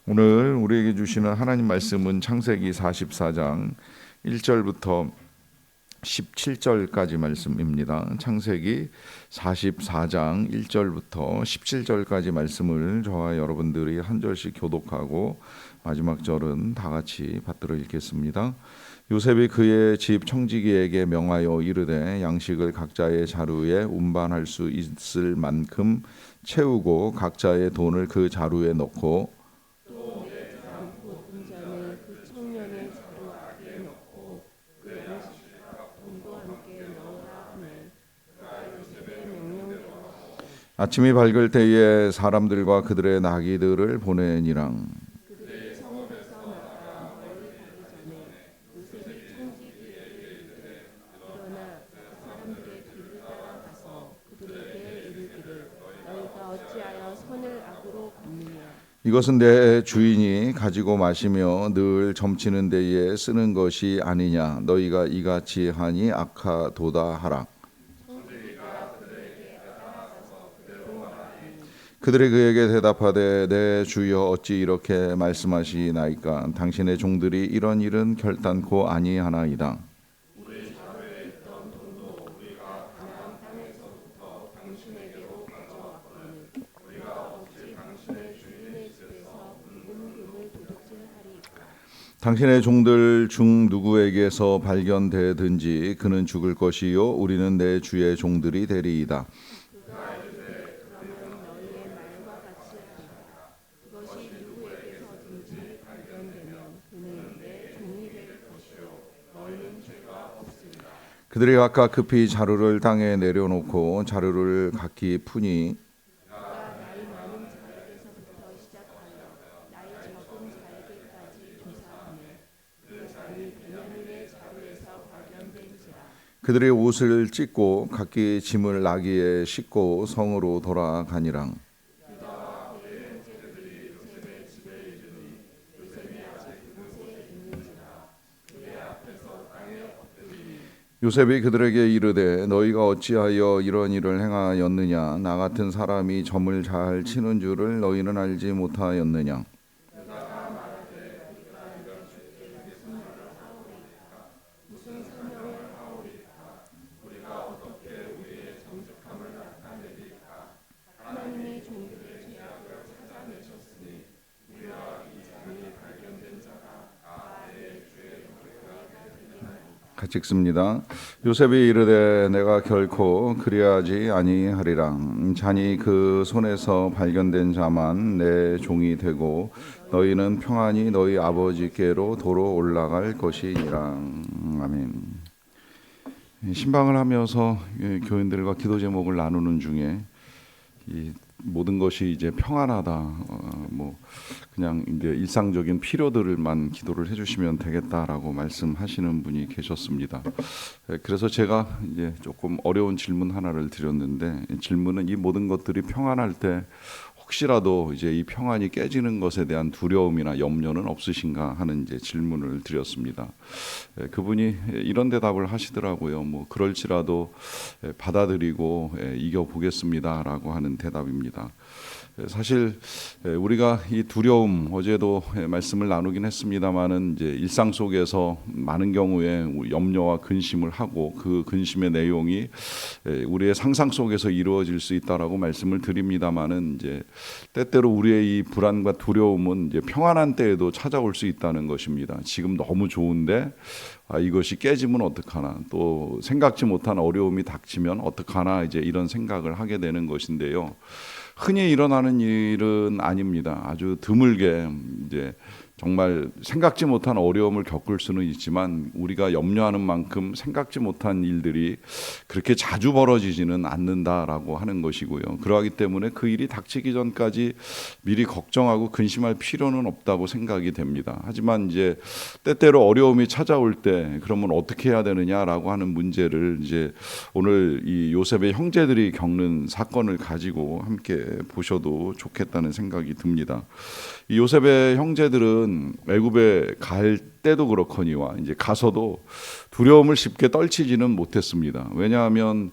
오늘 우리에게 주시는 하나님 말씀은 창세기 44장 1절부터 17절까지 말씀입니다. 창세기 44장 1절부터 17절까지 말씀을 저와 여러분들이 한 절씩 교독하고 마지막 절은 다 같이 받들어 읽겠습니다. 요셉이 그의 집 청지기에게 명하여 이르되 양식을 각자의 자루에 운반할 수 있을 만큼 채우고 각자의 돈을 그 자루에 넣고 아침이 밝을 때에 사람들과 그들의 나귀들을 보내니라. 이것은 내 주인이 가지고 마시며 늘 점치는 데에 쓰는 것이 아니냐. 너희가 이같이 하니 악하도다 하라. 그들이 그에게 대답하되 내 주여 어찌 이렇게 말씀하시나이까. 당신의 종들이 이런 일은 결단코 아니하나이다. 당신의 종들 중 누구에게서 발견되든지 그는 죽을 것이요 우리는 내 주의 종들이 되리이다. 그들이 각각 급히 자루를 땅에 내려놓고 자루를 각기 푸니 그들의 옷을 찢고 각기 짐을 나귀에 싣고 성으로 돌아가니라. 요셉이 그들에게 이르되 너희가 어찌하여 이런 일을 행하였느냐. 나 같은 사람이 점을 잘 치는 줄을 너희는 알지 못하였느냐. 같이 읽습니다. 요셉이 이르되 내가 결코 그리하지 아니하리라. 잔이 그 손에서 발견된 자만 내 종이 되고 너희는 평안히 너희 아버지께로 도로 올라갈 것이니라. 아멘. 신방을 하면서 교인들과 기도 제목을 나누는 중에 이 모든 것이 이제 평안하다, 그냥 이제 일상적인 필요들만 기도를 해주시면 되겠다라고 말씀하시는 분이 계셨습니다. 그래서 제가 이제 조금 어려운 질문 하나를 드렸는데, 질문은 이 모든 것들이 평안할 때 혹시라도 이제 이 평안이 깨지는 것에 대한 두려움이나 염려는 없으신가 하는 이제 질문을 드렸습니다. 그분이 이런 대답을 하시더라고요. 그럴지라도 받아들이고 이겨보겠습니다라고 하는 대답입니다. 사실 우리가 이 두려움, 어제도 말씀을 나누긴 했습니다만은 이제 일상 속에서 많은 경우에 염려와 근심을 하고 그 근심의 내용이 우리의 상상 속에서 이루어질 수 있다라고 말씀을 드립니다만은 이제 때때로 우리의 이 불안과 두려움은 이제 평안한 때에도 찾아올 수 있다는 것입니다. 지금 너무 좋은데 이것이 깨지면 어떡하나, 또 생각지 못한 어려움이 닥치면 어떡하나, 이제 이런 생각을 하게 되는 것인데요. 흔히 일어나는 일은 아닙니다. 아주 드물게 이제 정말 생각지 못한 어려움을 겪을 수는 있지만 우리가 염려하는 만큼 생각지 못한 일들이 그렇게 자주 벌어지지는 않는다라고 하는 것이고요. 그러하기 때문에 그 일이 닥치기 전까지 미리 걱정하고 근심할 필요는 없다고 생각이 됩니다. 하지만 이제 때때로 어려움이 찾아올 때 그러면 어떻게 해야 되느냐라고 하는 문제를 이제 오늘 이 요셉의 형제들이 겪는 사건을 가지고 함께 보셔도 좋겠다는 생각이 듭니다. 이 요셉의 형제들은 형제들은 애굽에 갈 때도 그렇거니와 이제 가서도 두려움을 쉽게 떨치지는 못했습니다. 왜냐하면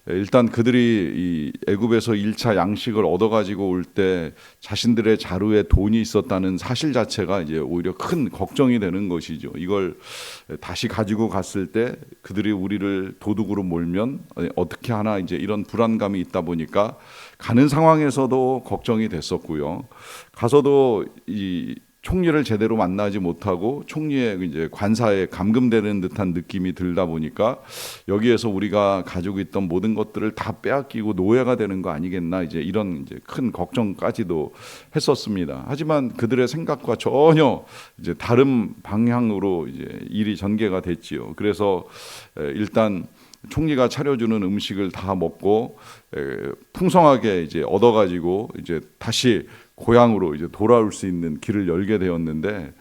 일단 그들이 이 애굽에서 1차 양식을 얻어 가지고 올 때 자신들의 자루에 돈이 있었다는 사실 자체가 이제 오히려 큰 걱정이 되는 것이죠. 이걸 다시 가지고 갔을 때 그들이 우리를 도둑으로 몰면 어떻게 하나 이제 이런 불안감이 있다 보니까 가는 상황에서도 걱정이 됐었고요. 가서도 이 총리를 제대로 만나지 못하고 총리의 이제 관사에 감금되는 듯한 느낌이 들다 보니까 여기에서 우리가 가지고 있던 모든 것들을 다 빼앗기고 노예가 되는 거 아니겠나, 이제 이런 이제 큰 걱정까지도 했었습니다. 하지만 그들의 생각과 전혀 이제 다른 방향으로 이제 일이 전개가 됐지요. 그래서 일단 총리가 차려주는 음식을 다 먹고 풍성하게 이제 얻어가지고 이제 다시 고향으로 이제 돌아올 수 있는 길을 열게 되었는데,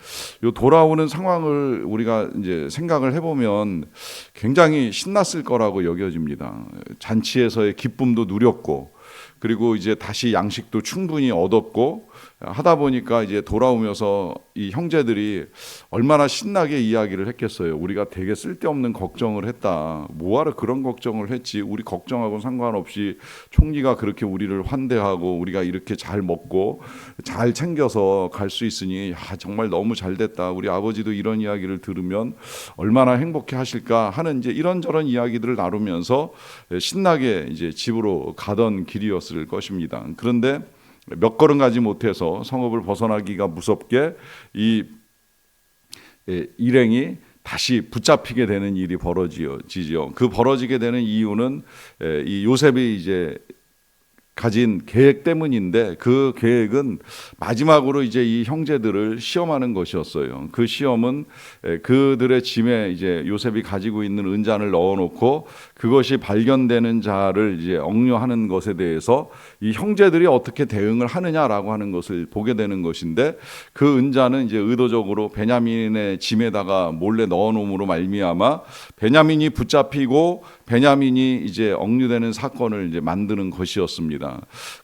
요 돌아오는 상황을 우리가 이제 생각을 해보면 굉장히 신났을 거라고 여겨집니다. 잔치에서의 기쁨도 누렸고, 그리고 이제 다시 양식도 충분히 얻었고 하다 보니까 이제 돌아오면서 이 형제들이 얼마나 신나게 이야기를 했겠어요. 우리가 되게 쓸데없는 걱정을 했다. 뭐하러 그런 걱정을 했지. 우리 걱정하고는 상관없이 총리가 그렇게 우리를 환대하고 우리가 이렇게 잘 먹고 잘 챙겨서 갈 수 있으니 정말 너무 잘 됐다. 우리 아버지도 이런 이야기를 들으면 얼마나 행복해 하실까 하는 이제 이런저런 이야기들을 나누면서 신나게 이제 집으로 가던 길이었을 것입니다. 그런데 몇 걸음 가지 못해서 성읍을 벗어나기가 무섭게 이 일행이 다시 붙잡히게 되는 일이 벌어지죠. 그 벌어지게 되는 이유는 이 요셉이 이제 가진 계획 때문인데, 그 계획은 마지막으로 이제 이 형제들을 시험하는 것이었어요. 그 시험은 그들의 짐에 이제 요셉이 가지고 있는 은잔을 넣어놓고 그것이 발견되는 자를 이제 억류하는 것에 대해서 이 형제들이 어떻게 대응을 하느냐라고 하는 것을 보게 되는 것인데, 그 은잔은 이제 의도적으로 베냐민의 짐에다가 몰래 넣어놓음으로 말미암아 베냐민이 붙잡히고 베냐민이 이제 억류되는 사건을 이제 만드는 것이었습니다.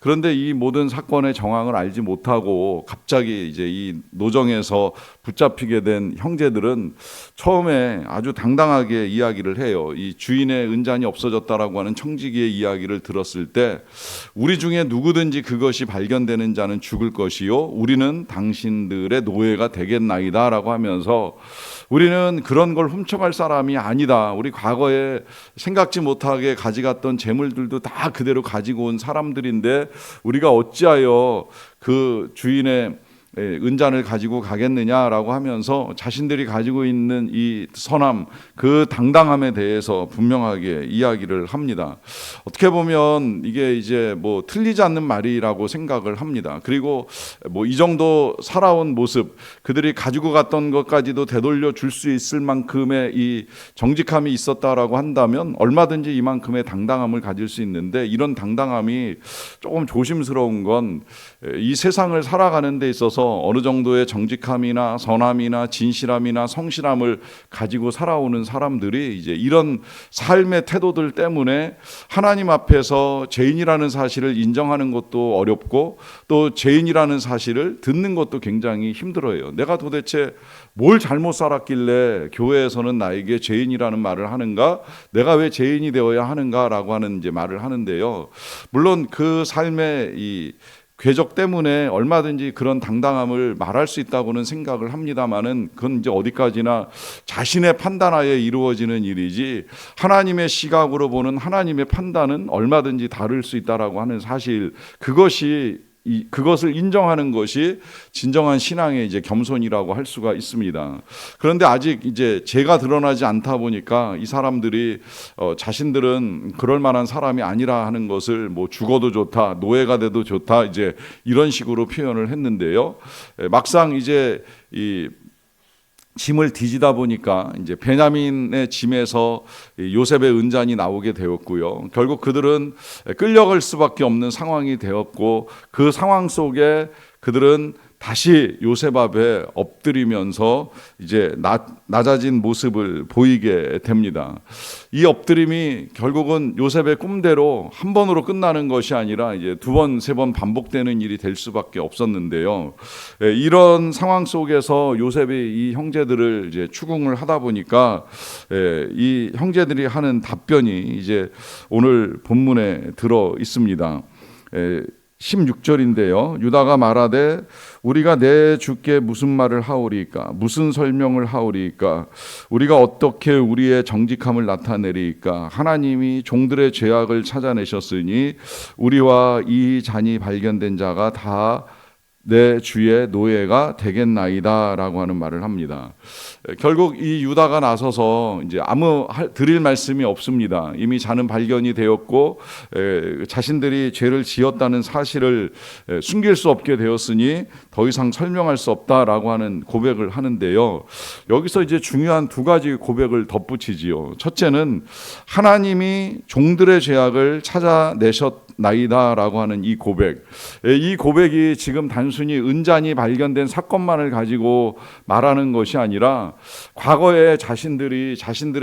그런데 이 모든 사건의 정황을 알지 못하고 갑자기 이제 이 노정에서 붙잡히게 된 형제들은 처음에 아주 당당하게 이야기를 해요. 이 주인의 은잔이 없어졌다라고 하는 청지기의 이야기를 들었을 때, 우리 중에 누구든지 그것이 발견되는 자는 죽을 것이요 우리는 당신들의 노예가 되겠나이다라고 하면서, 우리는 그런 걸 훔쳐갈 사람이 아니다. 우리 과거에 생각지 못하게 가져갔던 재물들도 다 그대로 가지고 온 사람들인데 우리가 어찌하여 그 주인의 은잔을 가지고 가겠느냐라고 하면서 자신들이 가지고 있는 이 선함, 그 당당함에 대해서 분명하게 이야기를 합니다. 어떻게 보면 이게 이제 뭐 틀리지 않는 말이라고 생각을 합니다. 그리고 뭐 이 정도 살아온 모습, 그들이 가지고 갔던 것까지도 되돌려 줄 수 있을 만큼의 이 정직함이 있었다라고 한다면 얼마든지 이만큼의 당당함을 가질 수 있는데, 이런 당당함이 조금 조심스러운 건 이 세상을 살아가는 데 있어서 어느 정도의 정직함이나 선함이나 진실함이나 성실함을 가지고 살아오는 사람들이 이제 이런 삶의 태도들 때문에 하나님 앞에서 죄인이라는 사실을 인정하는 것도 어렵고, 또 죄인이라는 사실을 듣는 것도 굉장히 힘들어요. 내가 도대체 뭘 잘못 살았길래 교회에서는 나에게 죄인이라는 말을 하는가? 내가 왜 죄인이 되어야 하는가라고 하는 이제 말을 하는데요. 물론 그 삶의 이 궤적 때문에 얼마든지 그런 당당함을 말할 수 있다고는 생각을 합니다만은, 그건 이제 어디까지나 자신의 판단하에 이루어지는 일이지 하나님의 시각으로 보는 하나님의 판단은 얼마든지 다를 수 있다라고 하는 사실, 그것을 인정하는 것이 진정한 신앙의 이제 겸손이라고 할 수가 있습니다. 그런데 아직 이제 죄가 드러나지 않다 보니까 이 사람들이 자신들은 그럴 만한 사람이 아니라 하는 것을 뭐 죽어도 좋다, 노예가 돼도 좋다, 이제 이런 식으로 표현을 했는데요. 막상 이제 이 짐을 뒤지다 보니까 이제 베냐민의 짐에서 요셉의 은잔이 나오게 되었고요. 결국 그들은 끌려갈 수밖에 없는 상황이 되었고, 그 상황 속에 그들은 다시 요셉 앞에 엎드리면서 이제 낮아진 모습을 보이게 됩니다. 이 엎드림이 결국은 요셉의 꿈대로 한 번으로 끝나는 것이 아니라 이제 두 번, 세 번 반복되는 일이 될 수밖에 없었는데요. 이런 상황 속에서 요셉이 이 형제들을 이제 추궁을 하다 보니까 이 형제들이 하는 답변이 이제 오늘 본문에 들어 있습니다. 16절인데요. 유다가 말하되 우리가 내 주께 무슨 말을 하오리이까? 무슨 설명을 하오리이까? 우리가 어떻게 우리의 정직함을 나타내리이까? 하나님이 종들의 죄악을 찾아내셨으니 우리와 이 잔이 발견된 자가 다 내 주의 노예가 되겠나이다라고 하는 말을 합니다. 결국 이 유다가 나서서 이제 아무 드릴 말씀이 없습니다. 이미 잔은 발견이 되었고 자신들이 죄를 지었다는 사실을 숨길 수 없게 되었으니 더 이상 설명할 수 없다라고 하는 고백을 하는데요. 여기서 이제 중요한 두 가지 고백을 덧붙이지요. 첫째는 하나님이 종들의 죄악을 찾아내셨나이다라고 하는 이 고백. 이 고백이 지금 단순히 은잔이 발견된 사건만을 가지고 말하는 것이 아니라 과거에 자신들의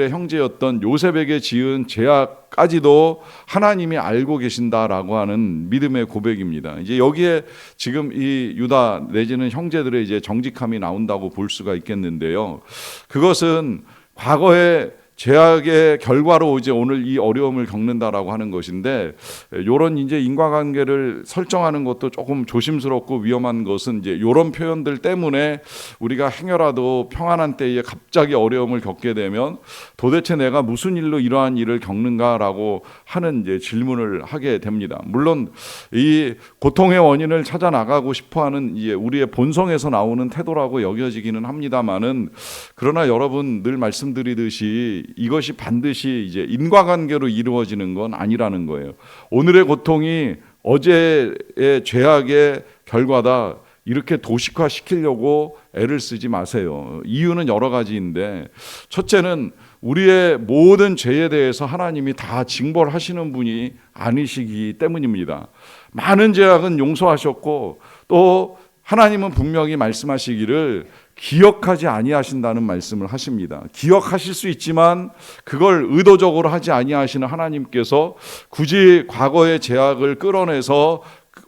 형제였던 요셉에게 지은 죄악까지도 하나님이 알고 계신다라고 하는 믿음의 고백입니다. 이제 여기에 지금 이 유다 내지는 형제들의 이제 정직함이 나온다고 볼 수가 있겠는데요. 그것은 과거에 죄악의 결과로 이제 오늘 이 어려움을 겪는다라고 하는 것인데, 이런 이제 인과관계를 설정하는 것도 조금 조심스럽고 위험한 것은 이제 이런 표현들 때문에 우리가 행여라도 평안한 때에 갑자기 어려움을 겪게 되면 도대체 내가 무슨 일로 이러한 일을 겪는가라고 하는 이제 질문을 하게 됩니다. 물론 이 고통의 원인을 찾아 나가고 싶어하는 이제 우리의 본성에서 나오는 태도라고 여겨지기는 합니다만은, 그러나 여러분 늘 말씀드리듯이 이것이 반드시 이제 인과관계로 이루어지는 건 아니라는 거예요. 오늘의 고통이 어제의 죄악의 결과다, 이렇게 도식화시키려고 애를 쓰지 마세요. 이유는 여러 가지인데, 첫째는 우리의 모든 죄에 대해서 하나님이 다 징벌하시는 분이 아니시기 때문입니다. 많은 죄악은 용서하셨고, 또 하나님은 분명히 말씀하시기를 기억하지 아니하신다는 말씀을 하십니다. 기억하실 수 있지만 그걸 의도적으로 하지 아니하시는 하나님께서 굳이 과거의 죄악을 끌어내서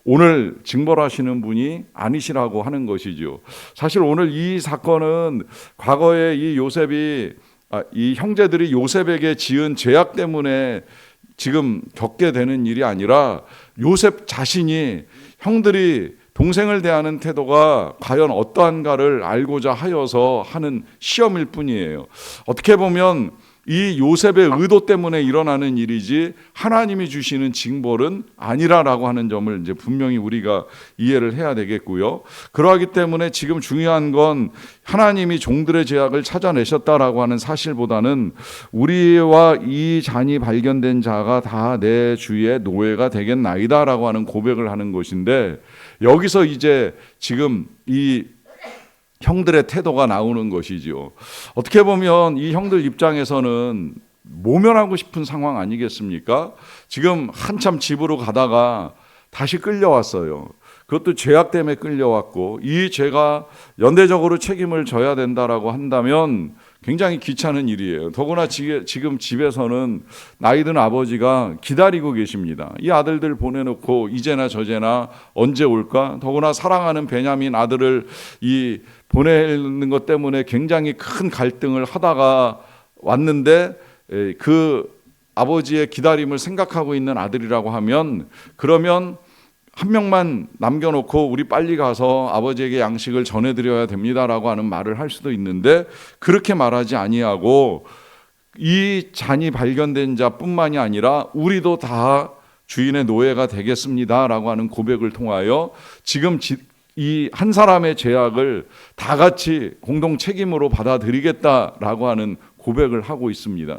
오늘 징벌하시는 분이 아니시라고 하는 것이죠. 사실 오늘 이 사건은 과거에 이 형제들이 요셉에게 지은 죄악 때문에 지금 겪게 되는 일이 아니라 요셉 자신이 형들이 동생을 대하는 태도가 과연 어떠한가를 알고자 하여서 하는 시험일 뿐이에요. 어떻게 보면 이 요셉의 의도 때문에 일어나는 일이지 하나님이 주시는 징벌은 아니라라고 하는 점을 이제 분명히 우리가 이해를 해야 되겠고요. 그러하기 때문에 지금 중요한 건 하나님이 종들의 죄악을 찾아내셨다라고 하는 사실보다는 우리와 이 잔이 발견된 자가 다 내 주의 노예가 되겠나이다라고 하는 고백을 하는 것인데, 여기서 이제 지금 이 형들의 태도가 나오는 것이지요. 어떻게 보면 이 형들 입장에서는 모면하고 싶은 상황 아니겠습니까? 지금 한참 집으로 가다가 다시 끌려왔어요. 그것도 죄악 때문에 끌려왔고, 이 죄가 연대적으로 책임을 져야 된다라고 한다면 굉장히 귀찮은 일이에요. 더구나 지금 집에서는 나이든 아버지가 기다리고 계십니다. 이 아들들 보내놓고 이제나 저제나 언제 올까? 더구나 사랑하는 베냐민 아들을 보내는 것 때문에 굉장히 큰 갈등을 하다가 왔는데, 그 아버지의 기다림을 생각하고 있는 아들이라고 하면, 그러면 한 명만 남겨놓고 우리 빨리 가서 아버지에게 양식을 전해드려야 됩니다라고 하는 말을 할 수도 있는데, 그렇게 말하지 아니하고 이 잔이 발견된 자뿐만이 아니라 우리도 다 주인의 노예가 되겠습니다라고 하는 고백을 통하여 지금 이 한 사람의 죄악을 다 같이 공동 책임으로 받아들이겠다라고 하는 고백을 하고 있습니다.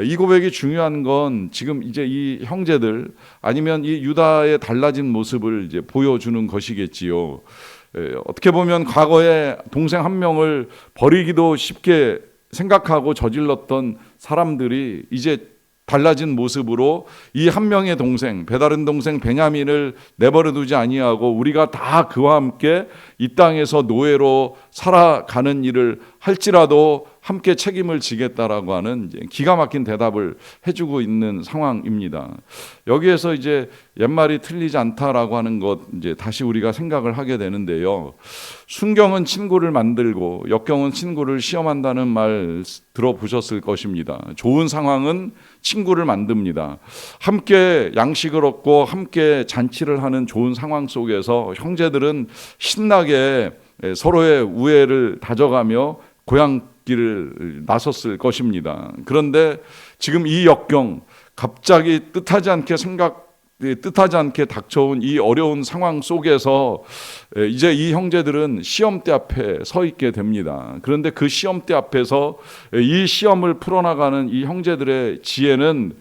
이 고백이 중요한 건 지금 이제 이 형제들 아니면 이 유다의 달라진 모습을 이제 보여주는 것이겠지요. 어떻게 보면 과거에 동생 한 명을 버리기도 쉽게 생각하고 저질렀던 사람들이 이제 달라진 모습으로 이 한 명의 동생, 배다른 동생 베냐민을 내버려 두지 아니하고 우리가 다 그와 함께 이 땅에서 노예로 살아가는 일을 할지라도 함께 책임을 지겠다라고 하는 이제 기가 막힌 대답을 해주고 있는 상황입니다. 여기에서 이제 옛말이 틀리지 않다라고 하는 것 이제 다시 우리가 생각을 하게 되는데요. 순경은 친구를 만들고 역경은 친구를 시험한다는 말 들어보셨을 것입니다. 좋은 상황은 친구를 만듭니다. 함께 양식을 얻고 함께 잔치를 하는 좋은 상황 속에서 형제들은 신나게 서로의 우애를 다져가며 고향길을 나섰을 것입니다. 그런데 지금 이 역경, 갑자기 뜻하지 않게 닥쳐온 이 어려운 상황 속에서 이제 이 형제들은 시험대 앞에 서 있게 됩니다. 그런데 그 시험대 앞에서 이 시험을 풀어나가는 이 형제들의 지혜는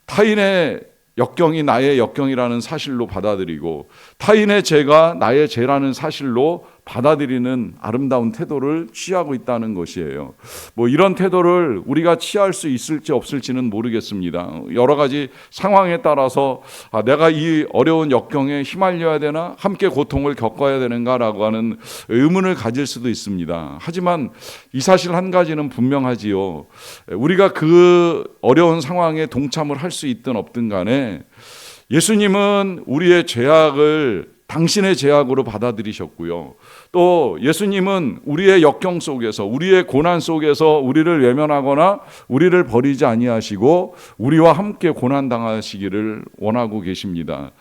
타인의 역경이 나의 역경이라는 사실로 받아들이고 타인의 죄가 나의 죄라는 사실로 받아들이는 아름다운 태도를 취하고 있다는 것이에요. 뭐 이런 태도를 우리가 취할 수 있을지 없을지는 모르겠습니다. 여러 가지 상황에 따라서 내가 이 어려운 역경에 휘말려야 되나, 함께 고통을 겪어야 되는가라고 하는 의문을 가질 수도 있습니다. 하지만 이 사실 한 가지는 분명하지요. 우리가 그 어려운 상황에 동참을 할 수 있든 없든 간에 예수님은 우리의 죄악을 당신의 죄악으로 받아들이셨고요. 또 예수님은 우리의 역경 속에서, 우리의 고난 속에서 우리를 외면하거나 우리를 버리지 아니하시고 우리와 함께 고난 당하시기를 원하고 계십니다.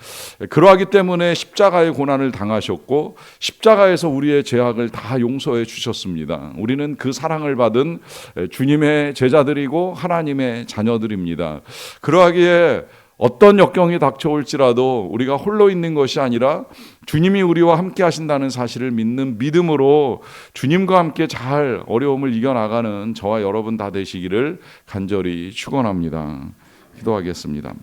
그러하기 때문에 십자가의 고난을 당하셨고 십자가에서 우리의 죄악을 다 용서해 주셨습니다. 우리는 그 사랑을 받은 주님의 제자들이고 하나님의 자녀들입니다. 그러하기에 어떤 역경이 닥쳐올지라도 우리가 홀로 있는 것이 아니라 주님이 우리와 함께 하신다는 사실을 믿는 믿음으로 주님과 함께 잘 어려움을 이겨나가는 저와 여러분 다 되시기를 간절히 축원합니다. 기도하겠습니다.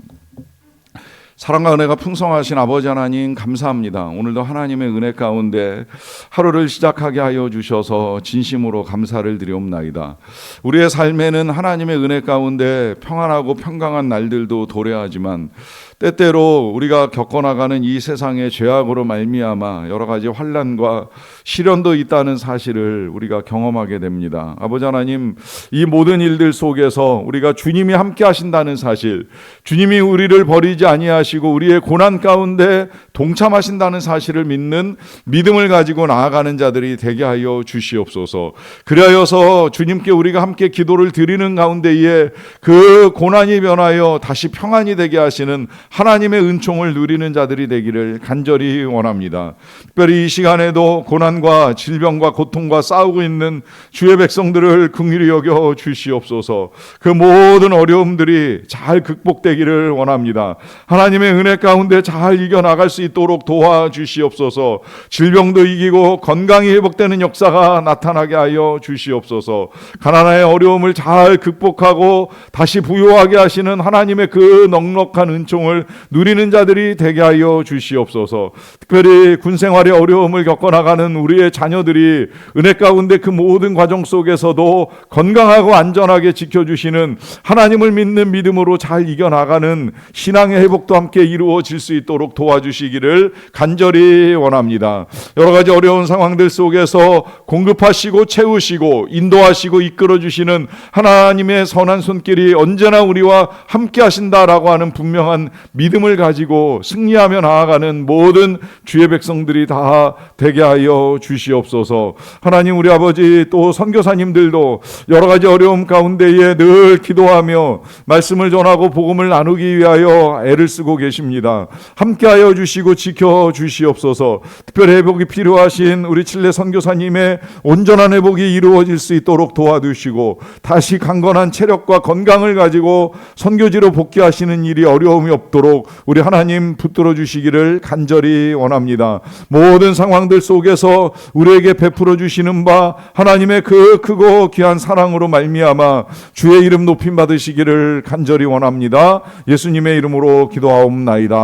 사랑과 은혜가 풍성하신 아버지 하나님 감사합니다. 오늘도 하나님의 은혜 가운데 하루를 시작하게 하여 주셔서 진심으로 감사를 드리옵나이다. 우리의 삶에는 하나님의 은혜 가운데 평안하고 평강한 날들도 도래하지만 때때로 우리가 겪어나가는 이 세상의 죄악으로 말미암아 여러 가지 환난과 시련도 있다는 사실을 우리가 경험하게 됩니다. 아버지 하나님, 이 모든 일들 속에서 우리가 주님이 함께 하신다는 사실, 주님이 우리를 버리지 아니하시고 우리의 고난 가운데 동참하신다는 사실을 믿는 믿음을 가지고 나아가는 자들이 되게 하여 주시옵소서. 그리하여서 주님께 우리가 함께 기도를 드리는 가운데에 그 고난이 변하여 다시 평안이 되게 하시는 하나님의 은총을 누리는 자들이 되기를 간절히 원합니다. 특별히 이 시간에도 고난과 질병과 고통과 싸우고 있는 주의 백성들을 긍휼히 여겨 주시옵소서. 그 모든 어려움들이 잘 극복되기를 원합니다. 하나님의 은혜 가운데 잘 이겨나갈 수 있도록 도와주시옵소서. 질병도 이기고 건강이 회복되는 역사가 나타나게 하여 주시옵소서. 가난의 어려움을 잘 극복하고 다시 부유하게 하시는 하나님의 그 넉넉한 은총을 누리는 자들이 되게 하여 주시옵소서. 특별히 군생활의 어려움을 겪어나가는 우리의 자녀들이 은혜 가운데 그 모든 과정 속에서도 건강하고 안전하게 지켜주시는 하나님을 믿는 믿음으로 잘 이겨나가는 신앙의 회복도 함께 이루어질 수 있도록 도와주시기를 간절히 원합니다. 여러 가지 어려운 상황들 속에서 공급하시고 채우시고 인도하시고 이끌어주시는 하나님의 선한 손길이 언제나 우리와 함께 하신다라고 하는 분명한 믿음을 가지고 승리하며 나아가는 모든 주의 백성들이 다 되게 하여 주시옵소서. 하나님, 우리 아버지 또 선교사님들도 여러 가지 어려움 가운데에 늘 기도하며 말씀을 전하고 복음을 나누기 위하여 애를 쓰고 계십니다. 함께하여 주시고 지켜 주시옵소서. 특별 회복이 필요하신 우리 칠레 선교사님의 온전한 회복이 이루어질 수 있도록 도와주시고 다시 강건한 체력과 건강을 가지고 선교지로 복귀하시는 일이 어려움이 없도록 우리 하나님 붙들어 주시기를 간절히 원합니다. 모든 상황들 속에서 우리에게 베풀어 주시는 바 하나님의 그 크고 귀한 사랑으로 말미암아 주의 이름 높임 받으시기를 간절히 원합니다. 예수님의 이름으로 기도하옵나이다.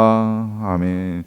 아멘.